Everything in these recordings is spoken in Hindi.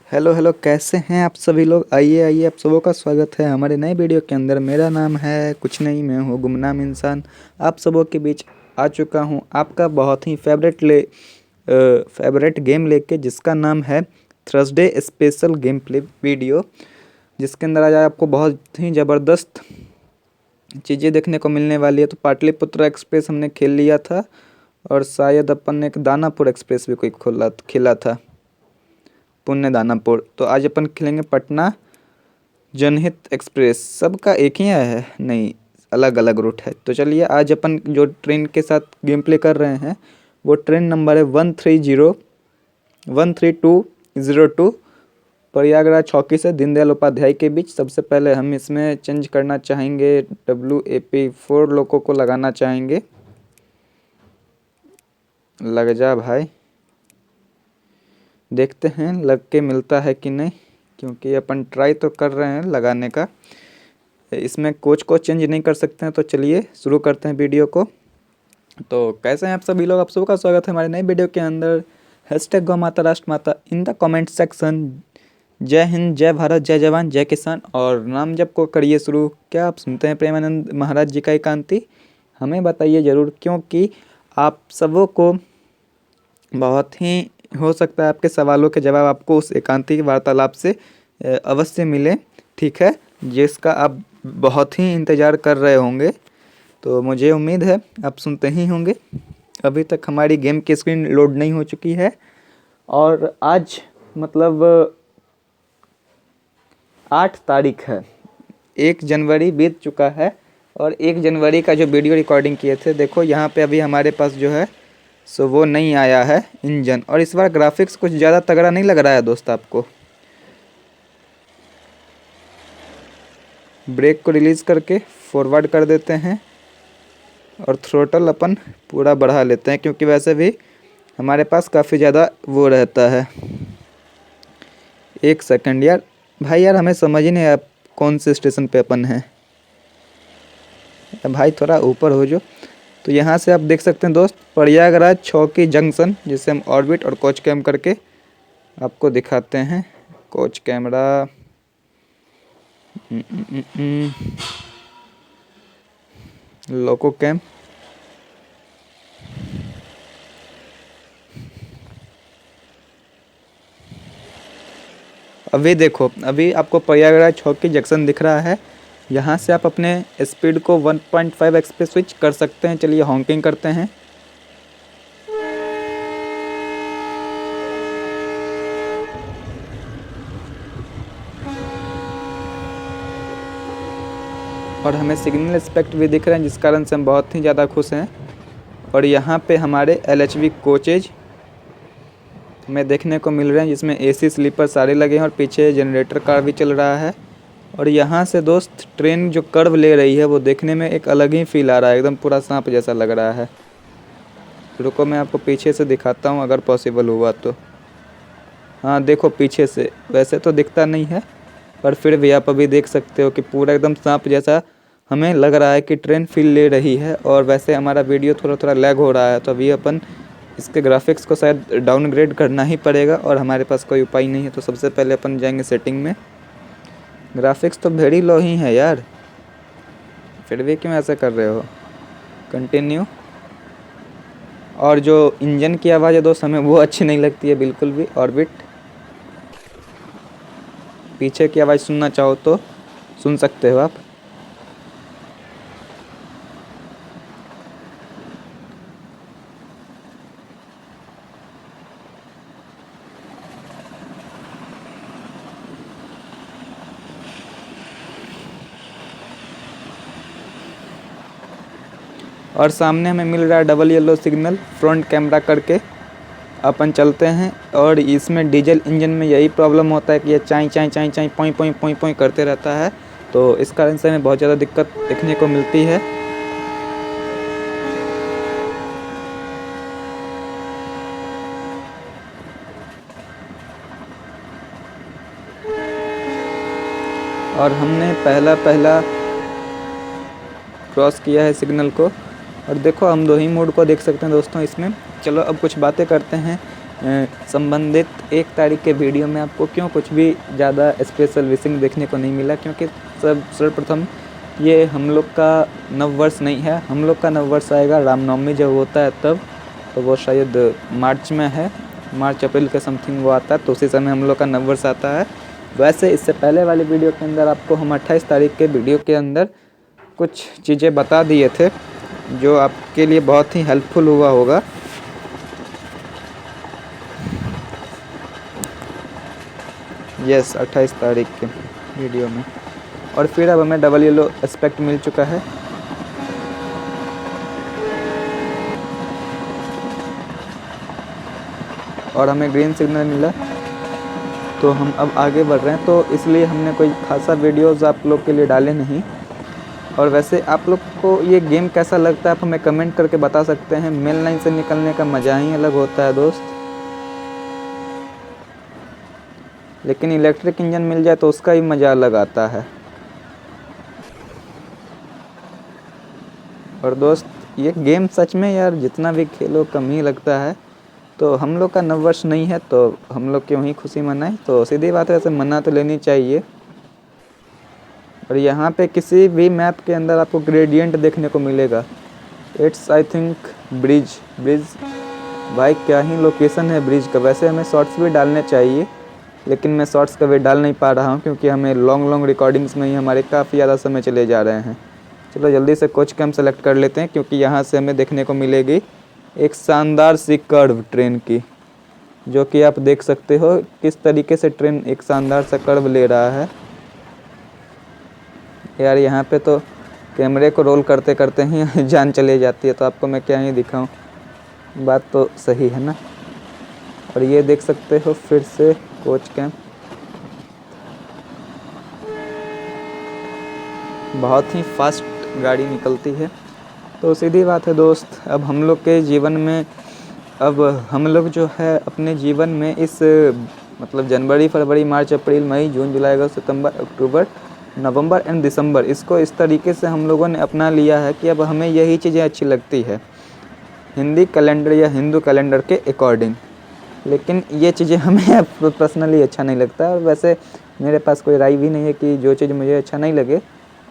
हेलो हेलो, कैसे हैं आप सभी लोग। आइए आइए, आप सबों का स्वागत है हमारे नए वीडियो के अंदर। मेरा नाम है कुछ नहीं, मैं हूँ गुमनाम इंसान। आप सबों के बीच आ चुका हूँ आपका बहुत ही फेवरेट गेम लेके, जिसका नाम है Thursday special game play video, जिसके अंदर आज आपको बहुत ही ज़बरदस्त चीज़ें देखने को मिलने वाली है। तो पाटलिपुत्र एक्सप्रेस हमने खेल लिया था, और शायद अपन ने एक दानापुर एक्सप्रेस भी कोई खेला था, पुण्य दानापुर। तो आज अपन खेलेंगे पटना जनहित एक्सप्रेस। सबका एक ही है, नहीं अलग अलग रूट है। तो चलिए, आज अपन जो ट्रेन के साथ गेम प्ले कर रहे हैं वो ट्रेन नंबर है 13202 प्रयागराज चौकी से दीनदयाल उपाध्याय के बीच। सबसे पहले हम इसमें चेंज करना चाहेंगे, WAP4 लोगों को लगाना चाहेंगे। लग जा भाई, देखते हैं लग के मिलता है कि नहीं, क्योंकि अपन ट्राई तो कर रहे हैं लगाने का। इसमें कोच को चेंज नहीं कर सकते हैं। तो चलिए शुरू करते हैं वीडियो को। तो कैसे हैं आप सभी लोग, आप सबका स्वागत है हमारे नए वीडियो के अंदर। हैशटैग गौ माता राष्ट्र माता इन द कमेंट सेक्शन। जय हिंद, जय भारत, जय जवान, जय किसान। और नाम जप को करिए शुरू। क्या आप सुनते हैं प्रेमानंद महाराज जी का एकांती? हमें बताइए ज़रूर, क्योंकि आप सबों को बहुत ही हो सकता है आपके सवालों के जवाब आपको उस एकांतिक वार्तालाप से अवश्य मिले, ठीक है, जिसका आप बहुत ही इंतज़ार कर रहे होंगे। तो मुझे उम्मीद है आप सुनते ही होंगे। अभी तक हमारी गेम की स्क्रीन लोड नहीं हो चुकी है, और आज मतलब 8 तारीख है, 1 जनवरी बीत चुका है। और 1 जनवरी का जो वीडियो रिकॉर्डिंग किए थे, देखो यहाँ पे अभी हमारे पास जो है सो वो नहीं आया है इंजन। और इस बार ग्राफिक्स कुछ ज़्यादा तगड़ा नहीं लग रहा है दोस्त आपको। ब्रेक को रिलीज़ करके फॉरवर्ड कर देते हैं, और थ्रोटल अपन पूरा बढ़ा लेते हैं, क्योंकि वैसे भी हमारे पास काफ़ी ज़्यादा वो रहता है। 1 सेकंड यार, भाई यार हमें समझ ही नहीं आया कौन से स्टेशन पे अपन हैं। भाई थोड़ा ऊपर हो जो। तो यहाँ से आप देख सकते हैं दोस्त, प्रयागराज चौकी जंक्शन, जिसे हम ऑर्बिट और कोच कैम करके आपको दिखाते हैं। कोच कैमरा, लोको कैम, अभी देखो, अभी आपको प्रयागराज चौकी जंक्शन दिख रहा है। यहाँ से आप अपने स्पीड को 1.5x पे स्विच कर सकते हैं। चलिए हॉकिंग करते हैं। और हमें सिग्नल स्पेक्ट भी दिख रहे हैं, जिस कारण से हम बहुत ही ज़्यादा खुश हैं। और यहाँ पे हमारे LHV कोचेज हमें देखने को मिल रहे हैं, जिसमें AC स्लीपर सारे लगे हैं, और पीछे जनरेटर कार भी चल रहा है। और यहाँ से दोस्त ट्रेन जो कर्व ले रही है वो देखने में एक अलग ही फील आ रहा है, एकदम पूरा सांप जैसा लग रहा है। रुको मैं आपको पीछे से दिखाता हूँ अगर पॉसिबल हुआ तो। हाँ देखो पीछे से, वैसे तो दिखता नहीं है, पर फिर भी आप अभी देख सकते हो कि पूरा एकदम सांप जैसा हमें लग रहा है कि ट्रेन फील ले रही है। और वैसे हमारा वीडियो थोड़ा थोड़ा लैग हो रहा है, तो अभी अपन इसके ग्राफिक्स को शायद डाउनग्रेड करना ही पड़ेगा, और हमारे पास कोई उपाय नहीं है। तो सबसे पहले अपन जाएंगे सेटिंग में। ग्राफिक्स तो वेरी लो ही है यार, फिर भी क्यों ऐसा कर रहे हो। कंटिन्यू। और जो इंजन की आवाज़ है दोस्त, हमें वो अच्छी नहीं लगती है बिल्कुल भी। ऑर्बिट, पीछे की आवाज़ सुनना चाहो तो सुन सकते हो आप। और सामने हमें मिल रहा है double yellow signal front camera करके। अपन चलते हैं। और इसमें डीजल इंजन में यही प्रॉब्लम होता है कि ये चाई चाई चाई चाई पोई पोई पोई पोई करते रहता है, तो इस कारण से हमें बहुत ज़्यादा दिक्कत देखने को मिलती है। और हमने पहला क्रॉस किया है सिग्नल को। और देखो हम दो ही मोड को देख सकते हैं दोस्तों इसमें। चलो अब कुछ बातें करते हैं संबंधित 1 तारीख के वीडियो में आपको क्यों कुछ भी ज़्यादा स्पेशल विशिंग देखने को नहीं मिला, क्योंकि सर्वप्रथम ये हम लोग का नववर्ष नहीं है। हम लोग का नववर्ष आएगा रामनवमी जब होता है तब, तो वो शायद मार्च में है, मार्च अप्रैल के समथिंग वो आता है, तो उसी समय हम लोग का नववर्ष आता है। वैसे इससे पहले वाली वीडियो के अंदर आपको हम 28 तारीख के वीडियो के अंदर कुछ चीज़ें बता दिए थे जो आपके लिए बहुत ही हेल्पफुल हुआ होगा। यस, 28 तारीख के वीडियो में। और फिर अब हमें डबल येलो एस्पेक्ट मिल चुका है। और हमें ग्रीन सिग्नल मिला, तो हम अब आगे बढ़ रहे हैं। तो इसलिए हमने कोई खासा वीडियोज़ आप लोग के लिए डाले नहीं। और वैसे आप लोग को ये गेम कैसा लगता है आप हमें कमेंट करके बता सकते हैं। मेन लाइन से निकलने का मज़ा ही अलग होता है दोस्त, लेकिन इलेक्ट्रिक इंजन मिल जाए तो उसका ही मज़ा अलग आता है। और दोस्त ये गेम सच में यार जितना भी खेलो कम ही लगता है। तो हम लोग का नववर्ष नहीं है तो हम लोग क्यों ही खुशी मनाएं, तो सीधी बात है, ऐसे मना तो लेनी चाहिए। और यहाँ पे किसी भी मैप के अंदर आपको ग्रेडियंट देखने को मिलेगा। इट्स आई थिंक ब्रिज भाई क्या ही लोकेशन है ब्रिज का। वैसे हमें शॉर्ट्स भी डालने चाहिए, लेकिन मैं शॉर्ट्स कभी डाल नहीं पा रहा हूँ क्योंकि हमें लॉन्ग रिकॉर्डिंग्स में ही हमारे काफ़ी ज़्यादा समय चले जा रहे हैं। चलो जल्दी से कोच कैंप सेलेक्ट कर लेते हैं, क्योंकि यहाँ से हमें देखने को मिलेगी एक शानदार सी कर्व ट्रेन की, जो कि आप देख सकते हो किस तरीके से ट्रेन एक शानदार सा कर्व ले रहा है। यार यहाँ पे तो कैमरे को रोल करते करते ही जान चले जाती है, तो आपको मैं क्या ही दिखाऊं, बात तो सही है ना। और ये देख सकते हो फिर से कोच कैंप, बहुत ही फास्ट गाड़ी निकलती है। तो सीधी बात है दोस्त, अब हम लोग के जीवन में, अब हम लोग जो है अपने जीवन में इस मतलब जनवरी, फरवरी, मार्च, अप्रैल, मई, जून, जुलाई, अगस्त, सितंबर, अक्टूबर, नवंबर एंड दिसंबर, इसको इस तरीके से हम लोगों ने अपना लिया है कि अब हमें यही चीज़ें अच्छी लगती है हिंदी कैलेंडर या हिंदू कैलेंडर के अकॉर्डिंग। लेकिन ये चीज़ें हमें पर्सनली अच्छा नहीं लगता। और वैसे मेरे पास कोई राय भी नहीं है कि जो चीज़ मुझे अच्छा नहीं लगे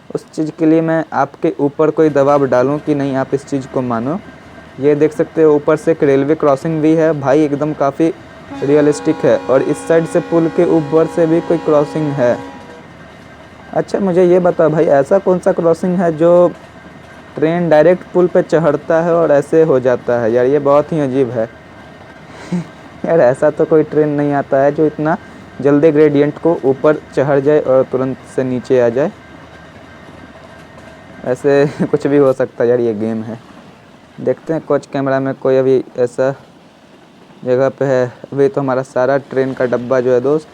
उस चीज़ के लिए मैं आपके ऊपर कोई दबाव डालूं कि नहीं आप इस चीज़ को मानो। ये देख सकते हो ऊपर से एक रेलवे क्रॉसिंग भी है भाई, एकदम काफ़ी रियलिस्टिक है। और इस साइड से पुल के ऊपर से भी कोई क्रॉसिंग है। अच्छा मुझे ये बता भाई, ऐसा कौन सा क्रॉसिंग है जो ट्रेन डायरेक्ट पुल पे चढ़ता है और ऐसे हो जाता है? यार ये बहुत ही अजीब है। यार ऐसा तो कोई ट्रेन नहीं आता है जो इतना जल्दी ग्रेडियंट को ऊपर चढ़ जाए और तुरंत से नीचे आ जाए। ऐसे कुछ भी हो सकता है यार, ये गेम है। देखते हैं कोच कैमरा में कोई अभी ऐसा जगह पे है। अभी तो हमारा सारा ट्रेन का डब्बा जो है दोस्त,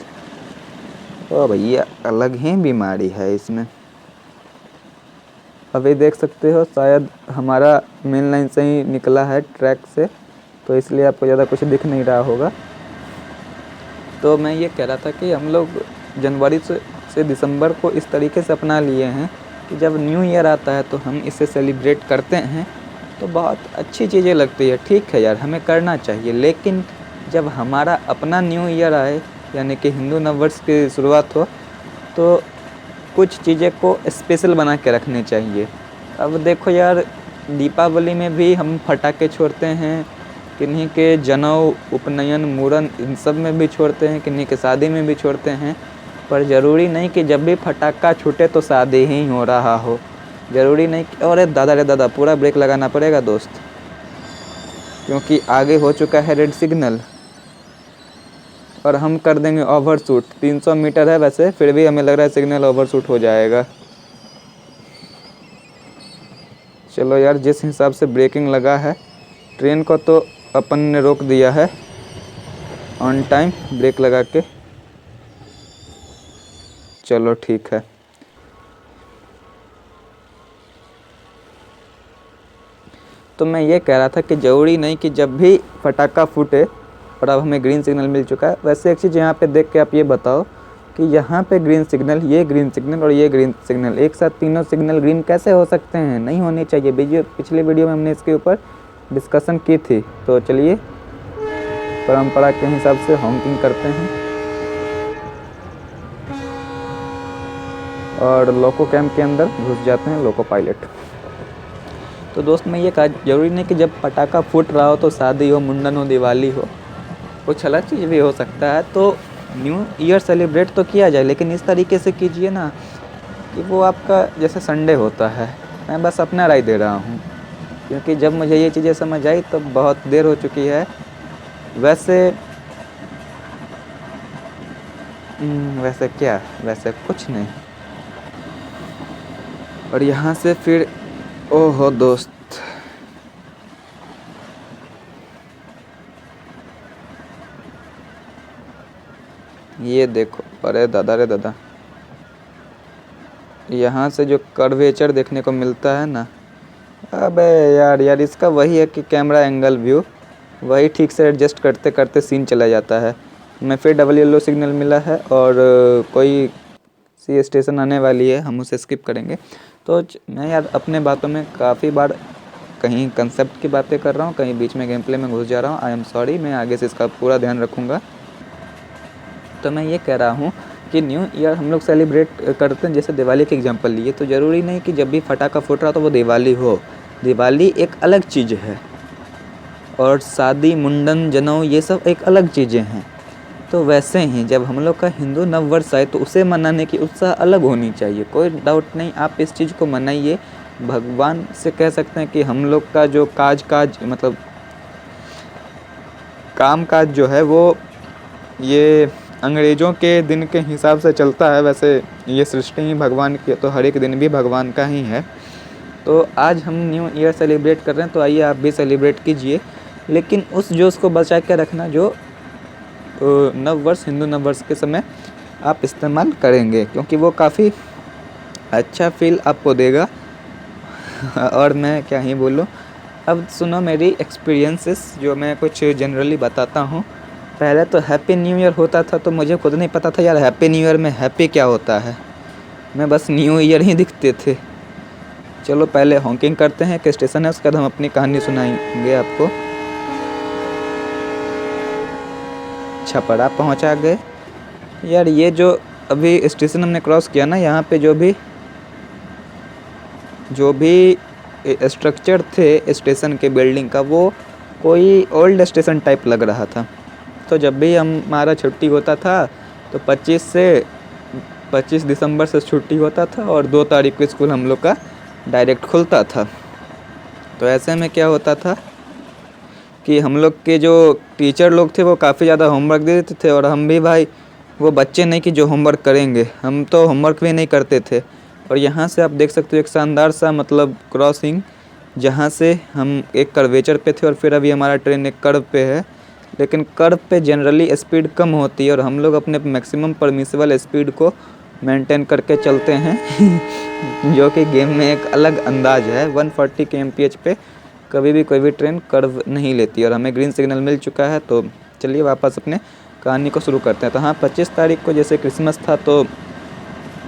ओ भैया अलग ही बीमारी है इसमें। अभी देख सकते हो शायद हमारा मेन लाइन से ही निकला है ट्रैक से, तो इसलिए आपको ज़्यादा कुछ दिख नहीं रहा होगा। तो मैं ये कह रहा था कि हम लोग जनवरी से दिसंबर को इस तरीके से अपना लिए हैं कि जब न्यू ईयर आता है तो हम इसे सेलिब्रेट करते हैं, तो बहुत अच्छी चीज़ें लगती है। ठीक है यार, हमें करना चाहिए, लेकिन जब हमारा अपना न्यू ईयर आए यानी कि हिंदू नववर्ष की शुरुआत हो, तो कुछ चीज़ें को स्पेशल बना के रखने चाहिए। अब देखो यार, दीपावली में भी हम पटाखे छोड़ते हैं, किन्हीं के जनेऊ, उपनयन, मुरन इन सब में भी छोड़ते हैं, किन्हीं के शादी में भी छोड़ते हैं। पर ज़रूरी नहीं कि जब भी फटाका छूटे तो शादी ही हो रहा हो। ज़रूरी नहीं कि अरे दादा रे दादा, पूरा ब्रेक लगाना पड़ेगा दोस्त, क्योंकि आगे हो चुका है रेड सिग्नल और हम कर देंगे ओवरशूट। 300 मीटर है वैसे, फिर भी हमें लग रहा है सिग्नल ओवरशूट हो जाएगा। चलो यार, जिस हिसाब से ब्रेकिंग लगा है ट्रेन को, तो अपन ने रोक दिया है ऑन टाइम ब्रेक लगा के। चलो ठीक है। तो मैं ये कह रहा था कि ज़रूरी नहीं कि जब भी पटाखा फूटे, और अब हमें ग्रीन सिग्नल मिल चुका है। वैसे एक चीज़ यहाँ पे देख के आप ये बताओ कि यहाँ पे ग्रीन सिग्नल, ये ग्रीन सिग्नल और ये ग्रीन सिग्नल, एक साथ तीनों सिग्नल ग्रीन कैसे हो सकते हैं? नहीं होने चाहिए। पिछले वीडियो में हमने इसके ऊपर डिस्कशन की थी। तो चलिए परंपरा के हिसाब से हॉकिंग करते हैं। और लोको कैंप के अंदर घुस जाते हैं लोको पायलट। तो दोस्त मैं ये कहा, जरूरी नहीं कि जब पटाखा फूट रहा हो तो शादी हो, मुंडन हो, दिवाली हो, कुछ अलग चीज़ भी हो सकता है। तो न्यू ईयर सेलिब्रेट तो किया जाए, लेकिन इस तरीके से कीजिए ना कि वो आपका जैसे संडे होता है। मैं बस अपना राय दे रहा हूँ, क्योंकि जब मुझे ये चीज़ें समझ आई तब बहुत देर हो चुकी है। वैसे क्या, वैसे कुछ नहीं। और यहाँ से फिर ओहो दोस्त, ये देखो, अरे दादा रे दादा, यहाँ से जो कर्वेचर देखने को मिलता है ना, अबे यार इसका वही है कि कैमरा एंगल व्यू वही ठीक से एडजस्ट करते करते सीन चला जाता है। मैं फिर डबल येलो सिग्नल मिला है और कोई सी स्टेशन आने वाली है, हम उसे स्किप करेंगे। तो मैं यार अपने बातों में काफ़ी बार कहीं कंसेप्ट की बातें कर रहा हूँ, कहीं बीच में गेम प्ले में घुस जा रहा हूँ। आई एम सॉरी, मैं आगे से इसका पूरा ध्यान रखूँगा। तो मैं ये कह रहा हूँ कि न्यू ईयर हम लोग सेलिब्रेट करते हैं, जैसे दिवाली के एग्जांपल लिए, तो ज़रूरी नहीं कि जब भी पटाखा फूट रहा तो वो दिवाली हो। दिवाली एक अलग चीज़ है, और शादी, मुंडन, जनेऊ ये सब एक अलग चीज़ें हैं। तो वैसे ही जब हम लोग का हिंदू नववर्ष आए तो उसे मनाने की उत्साह अलग होनी चाहिए, कोई डाउट नहीं, आप इस चीज़ को मनाइए। भगवान से कह सकते हैं कि हम लोग का जो काज मतलब काम काज जो है वो ये अंग्रेज़ों के दिन के हिसाब से चलता है। वैसे ये सृष्टि ही भगवान की है, तो हर एक दिन भी भगवान का ही है। तो आज हम न्यू ईयर सेलिब्रेट कर रहे हैं, तो आइए आप भी सेलिब्रेट कीजिए, लेकिन उस जोश को बचा के रखना जो नववर्ष, हिंदू नववर्ष के समय आप इस्तेमाल करेंगे, क्योंकि वो काफ़ी अच्छा फील आपको देगा। और मैं क्या ही बोलूँ। अब सुनो मेरी एक्सपीरियंसेस, जो मैं कुछ जनरली बताता हूँ। पहले तो हैप्पी न्यू ईयर होता था तो मुझे खुद नहीं पता था यार हैप्पी न्यू ईयर में हैप्पी क्या होता है, मैं बस न्यू ईयर ही दिखते थे। चलो पहले हॉकिंग करते हैं, एक स्टेशन है, उसके बाद हम अपनी कहानी सुनाएंगे आपको। छपरा पहुंचा गए यार। ये जो अभी स्टेशन हमने क्रॉस किया ना, यहाँ पे जो भी स्ट्रक्चर थे स्टेशन के बिल्डिंग का, वो कोई ओल्ड स्टेशन टाइप लग रहा था। तो जब भी हमारा छुट्टी होता था तो 25 दिसंबर से छुट्टी होता था, और 2 तारीख को स्कूल हम लोग का डायरेक्ट खुलता था। तो ऐसे में क्या होता था कि हम लोग के जो टीचर लोग थे वो काफ़ी ज़्यादा होमवर्क दे देते थे, और हम भी भाई वो बच्चे नहीं कि जो होमवर्क करेंगे, हम तो होमवर्क भी नहीं करते थे। और यहाँ से आप देख सकते हो एक शानदार सा मतलब क्रॉसिंग, जहाँ से हम एक कर्वेचर पे थे और फिर अभी हमारा ट्रेन एक कर्व पे है। लेकिन कर्व पे जनरली स्पीड कम होती है, और हम लोग अपने मैक्सिमम परमिसिबल स्पीड को मेंटेन करके चलते हैं जो कि गेम में एक अलग अंदाज है। 140 kmph पे कभी भी कोई भी ट्रेन कर्व नहीं लेती, और हमें ग्रीन सिग्नल मिल चुका है। तो चलिए वापस अपने कहानी को शुरू करते हैं। तो हाँ, 25 तारीख को जैसे क्रिसमस था, तो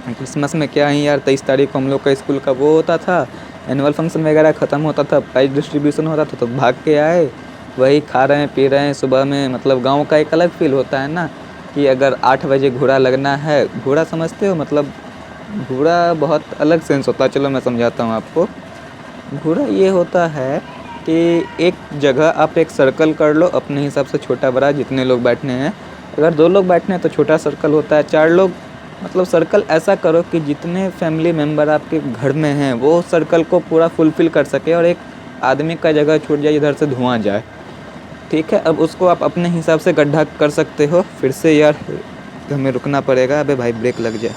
क्रिसमस में क्या ही यार, 23 तारीख को हम लोग का स्कूल का वो होता था, एनुअल फंक्शन वगैरह ख़त्म होता था, प्राइज डिस्ट्रीब्यूशन होता था, तो भाग के आए, वही खा रहे हैं पी रहे हैं सुबह में। मतलब गांव का एक अलग फील होता है ना, कि अगर 8 बजे घोड़ा लगना है, घोड़ा समझते हो, मतलब घोड़ा बहुत अलग सेंस होता है। चलो मैं समझाता हूँ आपको। घोड़ा ये होता है कि एक जगह आप एक सर्कल कर लो अपने हिसाब से, छोटा बड़ा जितने लोग बैठने हैं। अगर 2 लोग बैठने हैं तो छोटा सर्कल होता है, 4 लोग मतलब सर्कल ऐसा करो कि जितने फैमिली मेम्बर आपके घर में हैं वो सर्कल को पूरा फुलफ़िल कर सके, और एक आदमी का जगह छूट जाए इधर से धुआं जाए। ठीक है, अब उसको आप अपने हिसाब से गड्ढा कर सकते हो। फिर से यार हमें रुकना पड़ेगा, अबे भाई ब्रेक लग जाए।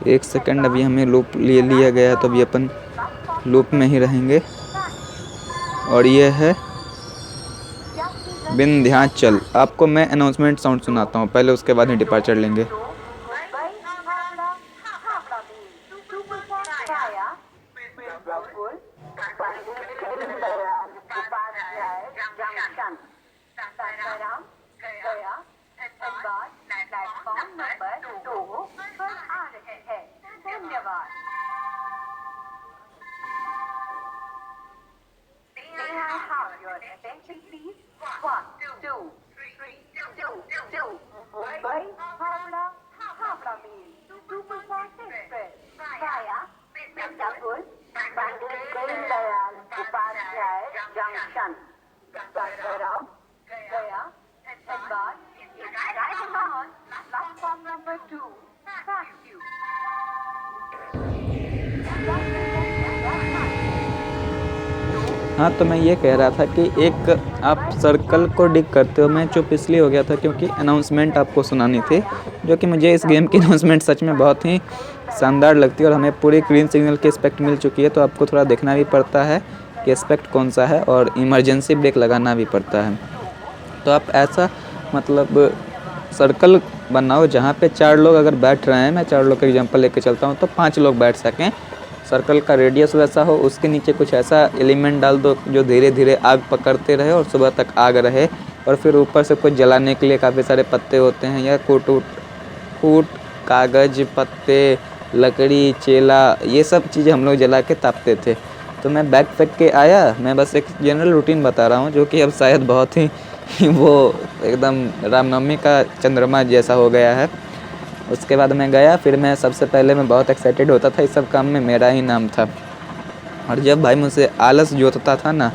एक सेकंड, अभी हमें लूप ले लिया गया, तो अभी अपन लूप में ही रहेंगे। और ये है विंध्याचल। आपको मैं अनाउंसमेंट साउंड सुनाता हूँ पहले, उसके बाद ही डिपार्चर लेंगे। हाँ, तो मैं ये कह रहा था कि एक आप सर्कल को डिग करते हो, मैं चुप इसलिए हो गया था क्योंकि अनाउंसमेंट आपको सुनानी थी, जो कि मुझे इस गेम की अनाउंसमेंट सच में बहुत ही शानदार लगती है। और हमें पूरी ग्रीन सिग्नल की एस्पेक्ट मिल चुकी है, तो आपको थोड़ा देखना भी पड़ता है कि एस्पेक्ट कौन सा है, और इमरजेंसी ब्रेक लगाना भी पड़ता है। तो आप ऐसा मतलब सर्कल बनाओ जहाँ पे 4 लोग अगर बैठ रहे हैं, मैं 4 लोग का एग्जांपल लेके चलता हूँ, तो 5 लोग बैठ सकें। सर्कल का रेडियस वैसा हो, उसके नीचे कुछ ऐसा एलिमेंट डाल दो जो धीरे धीरे आग पकड़ते रहे और सुबह तक आग रहे, और फिर ऊपर से कुछ जलाने के लिए काफ़ी सारे पत्ते होते हैं, या कूट कागज़, पत्ते, लकड़ी, चेला, ये सब चीज़ें हम लोग जला के तापते थे। तो मैं बैग फेंक के आया, मैं बस एक जनरल रूटीन बता रहा हूँ, जो कि अब शायद बहुत ही वो एकदम रामनवमी का चंद्रमा जैसा हो गया है। उसके बाद मैं गया, फिर मैं सबसे पहले मैं बहुत एक्साइटेड होता था, इस सब काम में मेरा ही नाम था। और जब भाई मुझसे आलस जोतता था ना,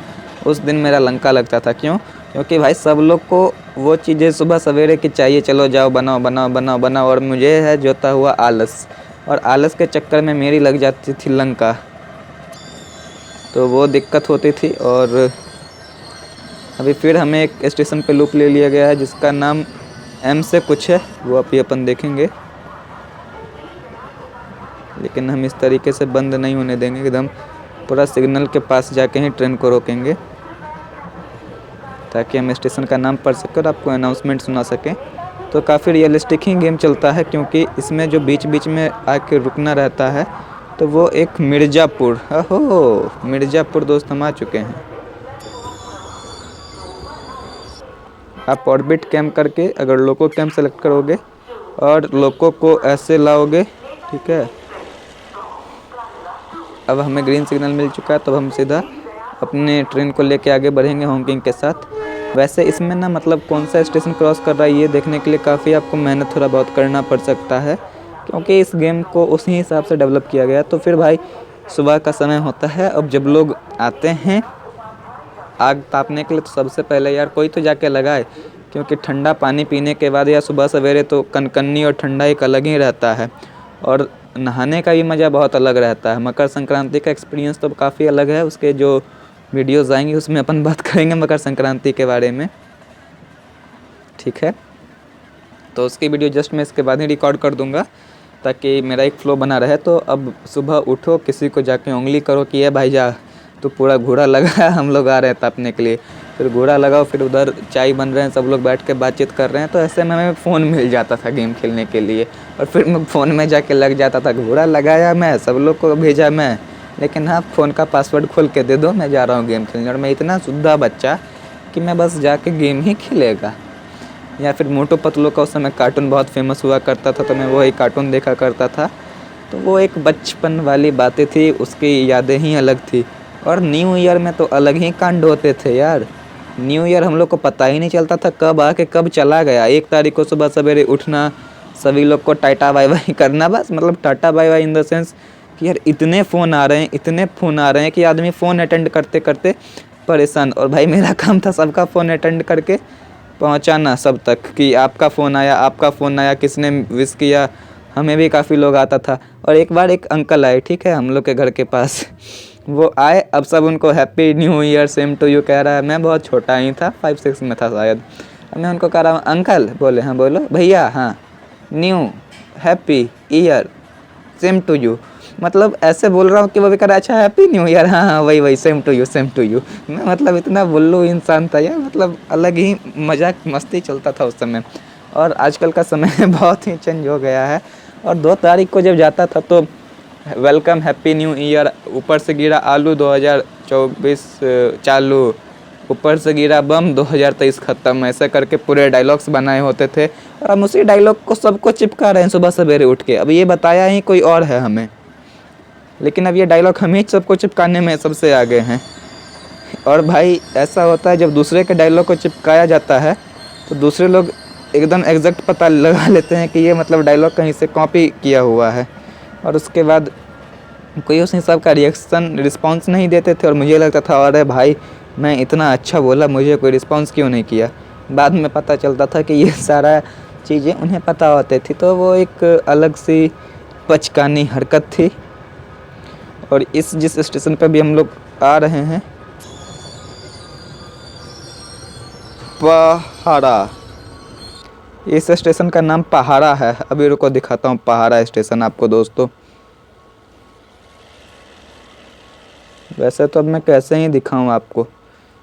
उस दिन मेरा लंका लगता था। क्यों? क्योंकि भाई सब लोग को वो चीज़ें सुबह सवेरे की चाहिए, चलो जाओ बनाओ बनाओ बनाओ बनाओ, और मुझे है जोता हुआ आलस, और आलस के चक्कर में मेरी लग जाती थी लंका, तो वो दिक्कत होती थी। और अभी फिर हमें एक स्टेशन पे लूप ले लिया गया है जिसका नाम एम से कुछ है, वो अभी अपन देखेंगे, लेकिन हम इस तरीके से बंद नहीं होने देंगे, एकदम पूरा सिग्नल के पास जाके ही ट्रेन को रोकेंगे, ताकि हम स्टेशन का नाम पढ़ सकें और आपको अनाउंसमेंट सुना सकें। तो काफ़ी रियलिस्टिक ही गेम चलता है, क्योंकि इसमें जो बीच बीच में आके रुकना रहता है, तो वो एक मिर्ज़ापुर, ओहो मिर्ज़ापुर दोस्त हम आ चुके हैं। आप ऑर्बिट कैम्प करके अगर लोको कैम्प सेलेक्ट करोगे और लोको को ऐसे लाओगे, ठीक है, अब हमें ग्रीन सिग्नल मिल चुका है, तब हम सीधा अपने ट्रेन को लेके आगे बढ़ेंगे हॉकिंग के साथ। वैसे इसमें ना मतलब कौन सा स्टेशन क्रॉस कर रहा है ये देखने के लिए काफ़ी आपको मेहनत थोड़ा बहुत करना पड़ सकता है, क्योंकि इस गेम को उसी हिसाब से डेवलप किया गया है। तो फिर भाई सुबह का समय होता है, अब जब लोग आते हैं आग तापने के लिए, तो सबसे पहले यार कोई तो जाके लगाए, क्योंकि ठंडा पानी पीने के बाद या सुबह सवेरे तो कनकन्नी और ठंडा एक अलग ही रहता है, और नहाने का भी मज़ा बहुत अलग रहता है। मकर संक्रांति का एक्सपीरियंस तो काफ़ी अलग है, उसके जो वीडियोज़ आएंगे उसमें अपन बात करेंगे मकर संक्रांति के बारे में, ठीक है। तो उसकी वीडियो जस्ट मैं इसके बाद ही रिकॉर्ड कर दूंगा, ताकि मेरा एक फ्लो बना रहे। तो अब सुबह उठो, किसी को जाके उंगली करो कि ये भाई जा, तो पूरा घोड़ा लगा है, हम लोग आ रहे हैं तापने के लिए, फिर घोड़ा लगाओ, फिर उधर चाय बन रहे हैं, सब लोग बैठ के बातचीत कर रहे हैं। तो ऐसे में हमें फ़ोन मिल जाता था गेम खेलने के लिए, और फिर मैं फ़ोन में जाके लग जाता था, घोड़ा लगाया मैं, सब लोग को भेजा मैं, लेकिन हाँ फ़ोन का पासवर्ड खोल के दे दो, मैं जा रहा हूँ गेम खेलने। और मैं इतना शुद्धा बच्चा कि मैं बस जाके गेम ही खेलेगा। या फिर मोटू पतलू का उस समय कार्टून बहुत फेमस हुआ करता था, तो मैं वही कार्टून देखा करता था। तो वो एक बचपन वाली बातें थी, उसकी यादें ही अलग थी। और न्यू ईयर में तो अलग ही कांड होते थे यार। न्यू ईयर हम लोग को पता ही नहीं चलता था कब आके कब चला गया। 1 तारीख को सुबह सवेरे उठना, सभी लोग को टाटा बाय बाय करना, बस मतलब tata bye bye in the sense कि यार इतने फ़ोन आ रहे हैं, इतने फ़ोन आ रहे हैं कि आदमी फ़ोन अटेंड करते करते परेशान। और भाई मेरा काम था सबका फ़ोन अटेंड करके पहुंचाना सब तक, कि आपका फ़ोन आया, आपका फ़ोन आया, किसने विश किया, हमें भी काफ़ी लोग आता था। और एक बार एक अंकल आए, ठीक है, हम लोग के घर के पास, वो आए, अब सब उनको happy new year same to you कह रहा है। मैं बहुत छोटा ही था, 5-6 में था शायद। अब मैं उनको कह रहा हूँ अंकल, बोले हाँ बोलो भैया, हाँ new happy year same to you, मतलब ऐसे बोल रहा हूँ कि वो भी कह रहा है अच्छा हैप्पी न्यू ईयर, हाँ हाँ वही वही same to you same to you. मैं मतलब इतना बुल्लू इंसान था यार, मतलब अलग ही मजाक मस्ती चलता था उस समय। और आजकल का समय बहुत ही चेंज हो गया है। और 2 तारीख को जब जाता था तो वेलकम हैप्पी न्यू ईयर, ऊपर से गिरा आलू 2024 चालू, ऊपर से गिरा बम 2023 ख़त्म, ऐसा करके पूरे डायलॉग्स बनाए होते थे। और हम उसी डायलॉग को सबको चिपका रहे हैं सुबह सवेरे उठ के। अब ये बताया ही कोई और है हमें, लेकिन अब ये डायलॉग हम ही सबको चिपकाने में सबसे आगे हैं। और भाई ऐसा होता है जब दूसरे के डायलॉग को चिपकाया जाता है, तो दूसरे लोग एकदम एग्जैक्ट पता लगा लेते हैं कि ये मतलब डायलॉग कहीं से कॉपी किया हुआ है। और उसके बाद कोई उस हिसाब का रिस्पॉन्स नहीं देते थे, और मुझे लगता था अरे भाई मैं इतना अच्छा बोला, मुझे कोई रिस्पॉन्स क्यों नहीं किया। बाद में पता चलता था कि ये सारा चीज़ें उन्हें पता होती थी, तो वो एक अलग सी बचकानी हरकत थी। और जिस स्टेशन पर भी हम लोग आ रहे हैं, पहाड़ा। इस स्टेशन का नाम पहाड़ा है। अभी रुको दिखाता हूँ पहाड़ा स्टेशन आपको दोस्तों। वैसे तो अब मैं कैसे ही दिखाऊँ आपको।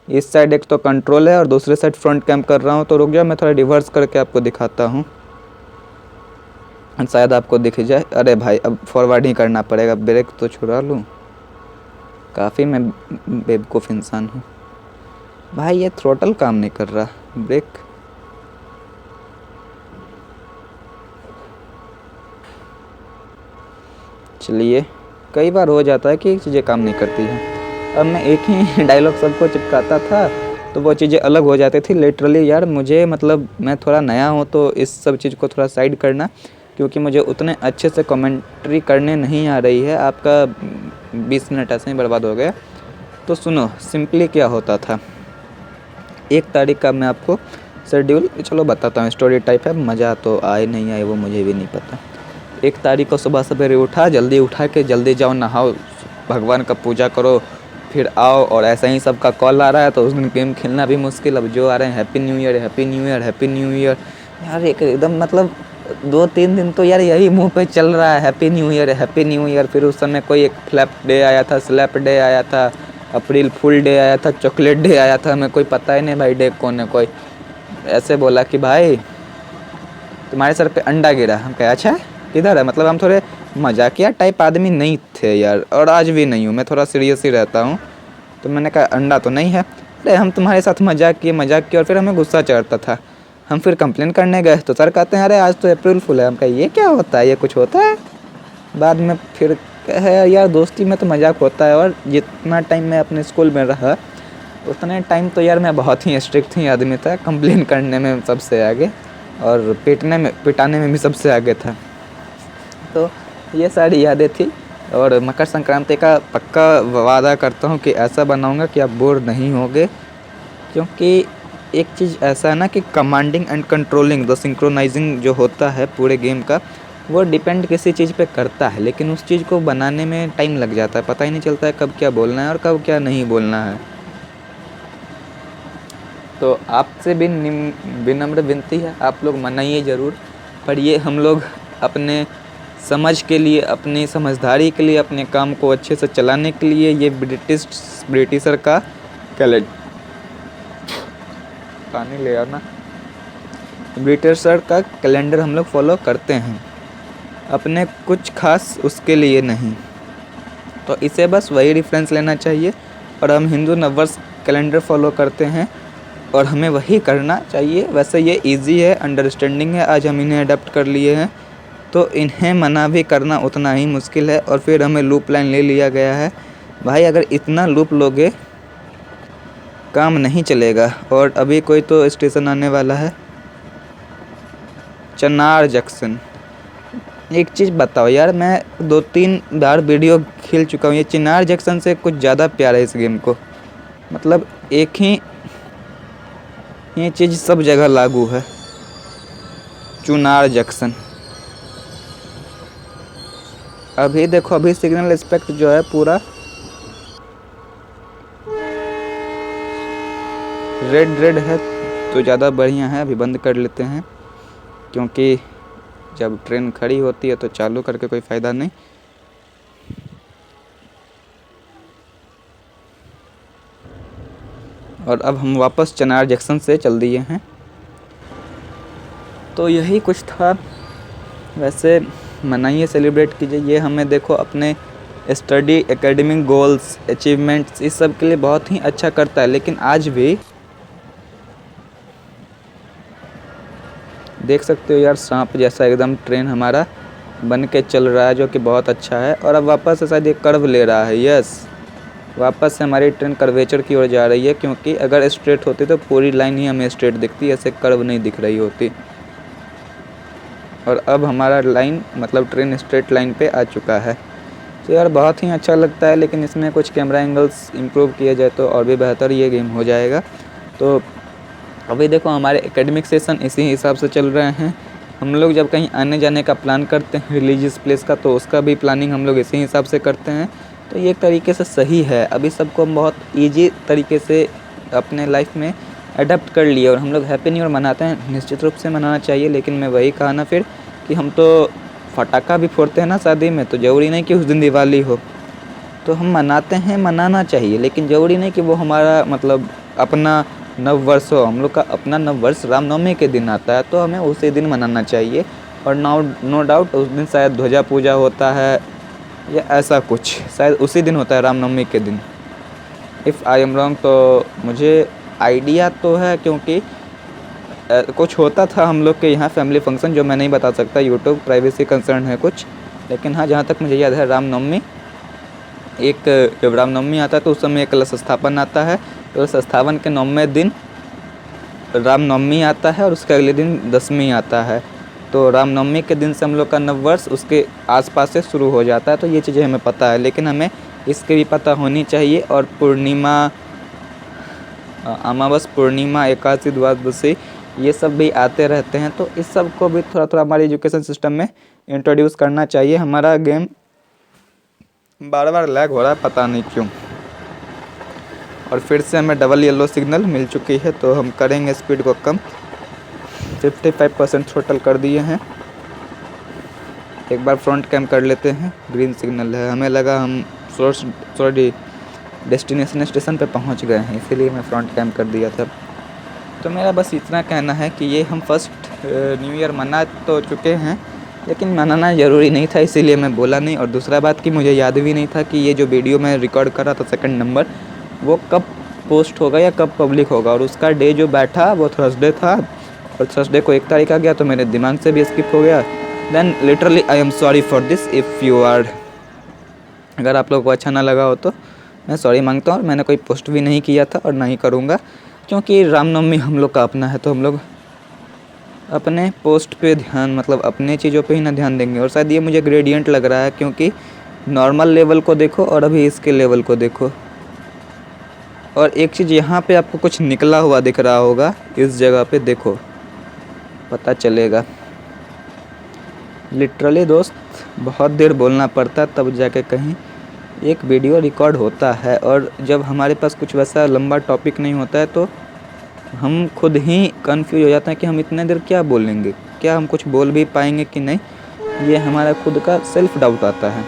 इस साइड एक तो कंट्रोल है और दूसरे साइड फ्रंट कैम कर रहा हूँ। तो रुक जाओ, मैं थोड़ा रिवर्स करके आपको दिखाता हूँ, शायद आपको दिख जाए। अरे भाई अब फॉरवर्ड ही करना पड़ेगा, ब्रेक तो छुड़ा लूँ। काफ़ी मैं बेवकूफ़ इंसान हूँ भाई। ये थ्रोटल काम नहीं कर रहा, ब्रेक। चलिए, कई बार हो जाता है कि चीज़ें काम नहीं करती हैं। अब मैं एक ही डायलॉग सबको चिपकाता था तो वो चीज़ें अलग हो जाती थी लिटरली। यार मुझे मतलब मैं थोड़ा नया हूँ तो इस सब चीज़ को थोड़ा साइड करना, क्योंकि मुझे उतने अच्छे से कमेंट्री करने नहीं आ रही है। आपका 20 मिनट ऐसे ही बर्बाद हो गया। तो सुनो, सिंपली क्या होता था, 1 तारीख का मैं आपको शेड्यूल चलो बताता हूँ। स्टोरी टाइप है, मज़ा तो आए नहीं आए वो मुझे भी नहीं पता। 1 तारीख को सुबह सवेरे उठा, जल्दी उठा के जल्दी जाओ नहाओ, भगवान का पूजा करो, फिर आओ। और ऐसा ही सबका कॉल आ रहा है तो उस दिन गेम खेलना भी मुश्किल। अब जो आ रहे हैं happy new year, happy new year, happy new year. यार एक एकदम मतलब 2-3 दिन तो यार यही मुंह पे चल रहा है, happy new year, happy new year. फिर उस समय कोई एक फ्लैप डे आया था, स्लैप डे आया था, अप्रैल फुल डे आया था, चॉकलेट डे आया था। हमें कोई पता ही नहीं भाई डे कौन है। कोई ऐसे बोला कि भाई तुम्हारे सर पे अंडा गिरा। हम कहे अच्छा किधर है, मतलब हम थोड़े मजाकिया टाइप आदमी नहीं थे यार, और आज भी नहीं हूँ, मैं थोड़ा सीरियस ही रहता हूँ। तो मैंने कहा अंडा तो नहीं है। अरे हम तुम्हारे साथ मजाक किए और फिर हमें गुस्सा चढ़ता था। हम फिर कंप्लेन करने गए तो सर कहते हैं अरे आज तो अप्रैल फुल है। हम कहा ये क्या होता है, ये कुछ होता है। बाद में फिर है यार दोस्ती में तो मजाक होता है। और जितना टाइम मैं अपने स्कूल में रहा उतने टाइम तो यार मैं बहुत ही स्ट्रिक्ट ही आदमी था, कंप्लेन करने में सबसे आगे और पिटाने में भी सबसे आगे था। तो ये सारी यादें थी। और मकर संक्रांति का पक्का वादा करता हूँ कि ऐसा बनाऊँगा कि आप बोर नहीं होगे, क्योंकि एक चीज़ ऐसा है ना कि commanding and controlling the synchronising जो होता है पूरे गेम का, वो डिपेंड किसी चीज़ पे करता है, लेकिन उस चीज़ को बनाने में टाइम लग जाता है। पता ही नहीं चलता है कब क्या बोलना है और कब क्या नहीं बोलना है। तो आपसे भी विनम्र विनती है, आप लोग मनाइए ज़रूर, पर ये हम लोग अपने समझ के लिए, अपनी समझदारी के लिए, अपने काम को अच्छे से चलाने के लिए ये ब्रिटिशर का कैलेंडर, पानी ले आना, ब्रिटिशर का कैलेंडर हम लोग फॉलो करते हैं, अपने कुछ खास उसके लिए नहीं। तो इसे बस वही रेफरेंस लेना चाहिए। और हम हिंदू नववर्ष कैलेंडर फॉलो करते हैं और हमें वही करना चाहिए। वैसे ये इजी है, अंडरस्टैंडिंग है, आज हम इन्हें अडॉप्ट कर लिए हैं तो इन्हें मना भी करना उतना ही मुश्किल है। और फिर हमें लूप लाइन ले लिया गया है। भाई अगर इतना लूप लोगे काम नहीं चलेगा। और अभी कोई तो स्टेशन आने वाला है, चनार जंक्शन। एक चीज़ बताओ यार, मैं 2-3 बार वीडियो खेल चुका हूँ, ये चिनार जंक्शन से कुछ ज़्यादा प्यार है इस गेम को। मतलब एक ही ये चीज़ सब जगह लागू है, चुनार जंक्शन। अभी देखो, अभी सिग्नल एस्पेक्ट जो है पूरा रेड है तो ज़्यादा बढ़िया है। अभी बंद कर लेते हैं, क्योंकि जब ट्रेन खड़ी होती है तो चालू करके कोई फ़ायदा नहीं। और अब हम वापस चनार जंक्शन से चल दिए हैं। तो यही कुछ था। वैसे मनाइए, सेलिब्रेट कीजिए। ये हमें देखो अपने स्टडी, एकेडमिक गोल्स, अचीवमेंट्स, इस सब के लिए बहुत ही अच्छा करता है। लेकिन आज भी देख सकते हो यार, सांप जैसा एकदम ट्रेन हमारा बन के चल रहा है, जो कि बहुत अच्छा है। और अब वापस से शायद ये कर्व ले रहा है। यस, वापस से हमारी ट्रेन कर्वेचर की ओर जा रही है, क्योंकि अगर स्ट्रेट होती तो पूरी लाइन ही हमें स्ट्रेट दिखती, ऐसे कर्व नहीं दिख रही होती। और अब हमारा लाइन मतलब ट्रेन स्ट्रेट लाइन पे आ चुका है। तो यार बहुत ही अच्छा लगता है, लेकिन इसमें कुछ कैमरा एंगल्स इंप्रूव किए जाए तो और भी बेहतर ये गेम हो जाएगा। तो अभी देखो हमारे एकेडमिक सेशन इसी हिसाब से चल रहे हैं। हम लोग जब कहीं आने जाने का प्लान करते हैं रिलीजियस प्लेस का, तो उसका भी प्लानिंग हम लोग इसी हिसाब से करते हैं। तो ये एक तरीके से सही है। अभी सबको हम बहुत ईजी तरीके से अपने लाइफ में अडप्ट कर लिए और हम लोग हैप्पी न्यू ईयर मनाते हैं। निश्चित रूप से मनाना चाहिए, लेकिन मैं वही कहा ना फिर कि हम तो पटाखा भी फोड़ते हैं ना शादी में, तो ज़रूरी नहीं कि उस दिन दिवाली हो। तो हम मनाते हैं, मनाना चाहिए, लेकिन ज़रूरी नहीं कि वो हमारा मतलब अपना नव वर्ष हो। हम लोग का अपना नव वर्ष रामनवमी के दिन आता है, तो हमें उसी दिन मनाना चाहिए। और नो डाउट उस दिन शायद ध्वजा पूजा होता है या ऐसा कुछ, शायद उसी दिन होता है रामनवमी के दिन। इफ़ आई एम रॉन्ग तो मुझे आइडिया तो है, क्योंकि कुछ होता था हम लोग के यहाँ फैमिली फंक्शन, जो मैं नहीं बता सकता, यूट्यूब प्राइवेसी कंसर्न है कुछ। लेकिन हाँ, जहाँ तक मुझे याद है रामनवमी, जब रामनवमी आता है तो उस समय एक कलश स्थापन आता है। कलश स्थापन के 9वें दिन रामनवमी आता है और उसके अगले दिन दशमी आता है। तो रामनवमी के दिन से हम लोग का नव वर्ष उसके आसपास से शुरू हो जाता है। तो ये चीज़ें हमें पता है, लेकिन हमें इसके भी पता होनी चाहिए। और पूर्णिमा, अमावस, पूर्णिमा, एकादशी, द्वादशी, ये सब भी आते रहते हैं। तो इस सब को भी थोड़ा थोड़ा हमारे एजुकेशन सिस्टम में इंट्रोड्यूस करना चाहिए। हमारा गेम बार बार लैग हो रहा है, पता नहीं क्यों। और फिर से हमें डबल येलो सिग्नल मिल चुकी है, तो हम करेंगे स्पीड को कम। 55% थ्रोटल कर दिए हैं। एक बार फ्रंट कैम कर लेते हैं। ग्रीन सिग्नल है, हमें लगा हम डेस्टिनेशन स्टेशन पे पहुंच गए हैं, इसीलिए मैं फ्रंट कैम कर दिया था। तो मेरा बस इतना कहना है कि ये हम फर्स्ट न्यू ईयर मना तो चुके हैं, लेकिन मनाना ज़रूरी नहीं था, इसीलिए मैं बोला नहीं। और दूसरा बात कि मुझे याद भी नहीं था कि ये जो वीडियो मैं रिकॉर्ड कर रहा था सेकंड नंबर, वो कब पोस्ट होगा या कब पब्लिक होगा। और उसका डे जो बैठा वो थर्सडे था, और थर्सडे को 1 तारीख आ गया, तो मेरे दिमाग से भी स्किप हो गया। Then literally I am sorry for this. If you are, अगर आप लोगों को अच्छा ना लगा हो तो मैं सॉरी मांगता हूँ। और मैंने कोई पोस्ट भी नहीं किया था और ना ही करूँगा, क्योंकि रामनवमी हम लोग का अपना है, तो हम लोग अपने पोस्ट पे ध्यान, मतलब अपने चीज़ों पे ही ना ध्यान देंगे। और शायद ये मुझे ग्रेडियंट लग रहा है, क्योंकि नॉर्मल लेवल को देखो और अभी इसके लेवल को देखो। और एक चीज़ यहाँ पे आपको कुछ निकला हुआ दिख रहा होगा, इस जगह पे देखो, पता चलेगा। लिटरली दोस्त बहुत देर बोलना पड़ता तब जाके कहीं एक वीडियो रिकॉर्ड होता है। और जब हमारे पास कुछ वैसा लंबा टॉपिक नहीं होता है, तो हम खुद ही कंफ्यूज हो जाते हैं कि हम इतने देर क्या बोलेंगे, क्या हम कुछ बोल भी पाएंगे कि नहीं। ये हमारा खुद का सेल्फ डाउट आता है।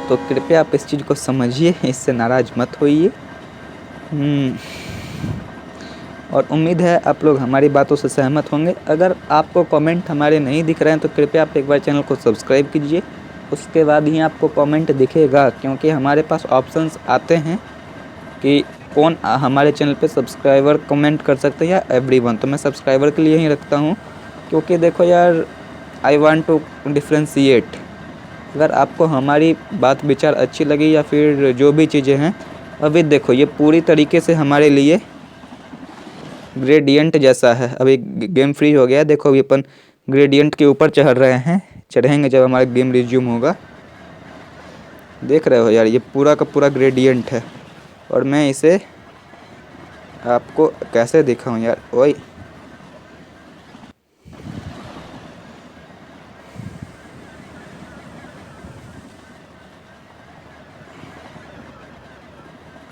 तो कृपया आप इस चीज़ को समझिए, इससे नाराज़ मत होइए। और उम्मीद है आप लोग हमारी बातों से सहमत होंगे। अगर आपको कमेंट हमारे नहीं दिख रहे हैं तो कृपया आप एक बार चैनल को सब्सक्राइब कीजिए, उसके बाद ही आपको कमेंट दिखेगा। क्योंकि हमारे पास ऑप्शंस आते हैं कि कौन हमारे चैनल पे सब्सक्राइबर कमेंट कर सकते हैं या एवरीवन। तो मैं सब्सक्राइबर के लिए ही रखता हूँ, क्योंकि देखो यार, आई वांट टू डिफ्रेंशिएट। अगर आपको हमारी बात विचार अच्छी लगी या फिर जो भी चीज़ें हैं, अभी देखो ये पूरी तरीके से हमारे लिए ग्रेडियंट जैसा है। अभी गेम फ्री हो गया है, देखो अभी अपन ग्रेडियंट के ऊपर चढ़ रहे हैं, चढ़ेंगे जब हमारा गेम रिज्यूम होगा। देख रहे हो यार, ये पूरा का पूरा ग्रेडियंट है। और मैं इसे आपको कैसे दिखाऊं यार, ओए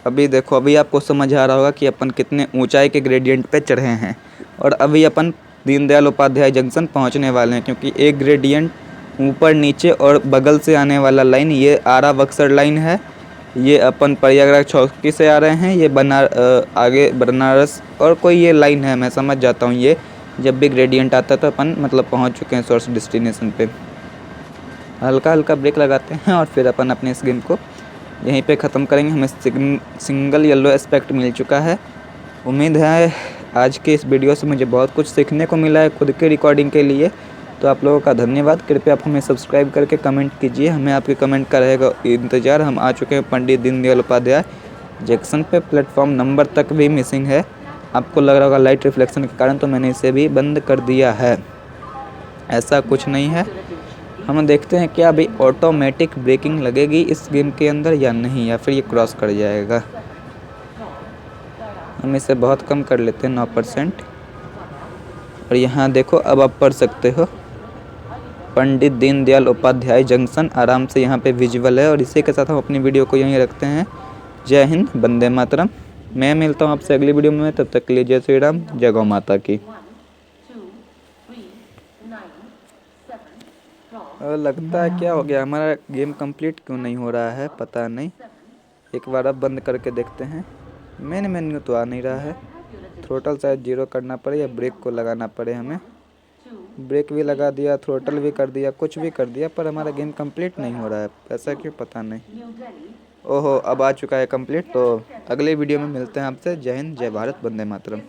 अभी देखो, अभी आपको समझ आ रहा होगा कि अपन कितने ऊंचाई के ग्रेडियंट पे चढ़े हैं। और अभी अपन दीनदयाल उपाध्याय जंक्शन पहुंचने वाले हैं, क्योंकि एक ग्रेडियंट ऊपर नीचे और बगल से आने वाला लाइन ये आरा बक्सर लाइन है। ये अपन प्रयागराज चौकी से आ रहे हैं, ये आगे बनारस और कोई ये लाइन है, मैं समझ जाता हूँ। ये जब भी ग्रेडियंट आता है तो अपन मतलब पहुँच चुके हैं सोर्स डेस्टिनेशन पे। हल्का हल्का ब्रेक लगाते हैं और फिर अपन अपने इस गेम को यहीं पे ख़त्म करेंगे। हमें सिंगल येलो एस्पेक्ट मिल चुका है। उम्मीद है आज के इस वीडियो से मुझे बहुत कुछ सीखने को मिला है खुद के रिकॉर्डिंग के लिए। तो आप लोगों का धन्यवाद। कृपया आप हमें सब्सक्राइब करके कमेंट कीजिए, हमें आपके कमेंट का रहेगा इंतज़ार। हम आ चुके हैं पंडित दीनदयाल उपाध्याय जंक्शन पे। प्लेटफॉर्म नंबर तक भी मिसिंग है, आपको लग रहा होगा लाइट रिफ्लेक्शन के कारण, तो मैंने इसे भी बंद कर दिया है। ऐसा कुछ नहीं है। हम देखते हैं क्या अभी ऑटोमेटिक ब्रेकिंग लगेगी इस गेम के अंदर या नहीं, या फिर ये क्रॉस कर जाएगा। हम इसे बहुत कम कर लेते हैं, 9%। और यहाँ देखो, अब आप पढ़ सकते हो पंडित दीनदयाल उपाध्याय जंक्शन आराम से यहाँ पे विजुअल है। और इसी के साथ हम अपनी वीडियो को यहीं रखते हैं। जय हिंद, वंदे मातरम। मैं मिलता हूँ आपसे अगली वीडियो में, तब तक के लिए जय श्री राम, जय गौ माता की। और लगता है क्या हो गया, हमारा गेम कंप्लीट क्यों नहीं हो रहा है, पता नहीं। एक बार अब बंद करके देखते हैं। मेन मेन्यू तो आ नहीं रहा है। थ्रोटल शायद 0 करना पड़े या ब्रेक को लगाना पड़े हमें। ब्रेक भी लगा दिया, थ्रोटल भी कर दिया, कुछ भी कर दिया, पर हमारा गेम कंप्लीट नहीं हो रहा है। ऐसा क्यों, पता नहीं। ओहो, अब आ चुका है कंप्लीट। तो अगले वीडियो में मिलते हैं आपसे। जय हिंद, जय भारत, वंदे मातरम।